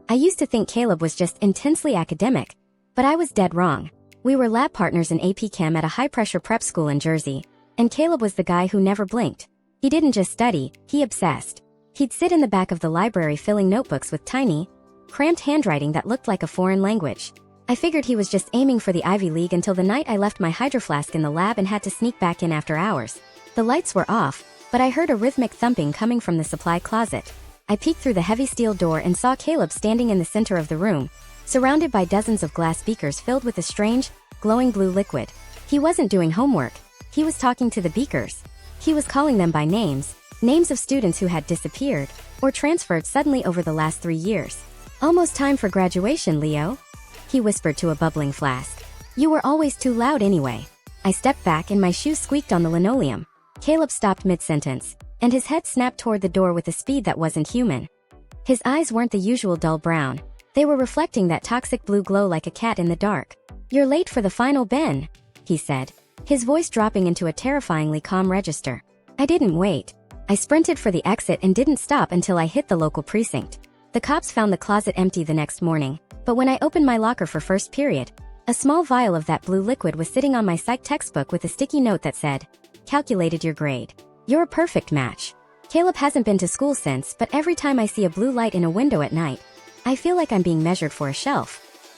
I used to think Caleb was just intensely academic, but I was dead wrong. We were lab partners in AP Chem at a high-pressure prep school in Jersey, and Caleb was the guy who never blinked. He didn't just study, he obsessed. He'd sit in the back of the library filling notebooks with tiny, cramped handwriting that looked like a foreign language. I figured he was just aiming for the Ivy League until the night I left my hydro flask in the lab and had to sneak back in after hours. The lights were off, but I heard a rhythmic thumping coming from the supply closet. I peeked through the heavy steel door and saw Caleb standing in the center of the room, surrounded by dozens of glass beakers filled with a strange, glowing blue liquid. He wasn't doing homework. He was talking to the beakers. He was calling them by names of students who had disappeared or transferred suddenly over the last 3 years. "Almost time for graduation, Leo," he whispered to a bubbling flask. "You were always too loud anyway." I stepped back and my shoes squeaked on the linoleum. Caleb stopped mid-sentence, and his head snapped toward the door with a speed that wasn't human. His eyes weren't the usual dull brown. They were reflecting that toxic blue glow like a cat in the dark. "You're late for the final, Ben," he said, his voice dropping into a terrifyingly calm register. I didn't wait. I sprinted for the exit and didn't stop until I hit the local precinct. The cops found the closet empty the next morning, but when I opened my locker for first period, a small vial of that blue liquid was sitting on my psych textbook with a sticky note that said, "Calculated your grade. You're a perfect match." Caleb hasn't been to school since, but every time I see a blue light in a window at night, I feel like I'm being measured for a shelf.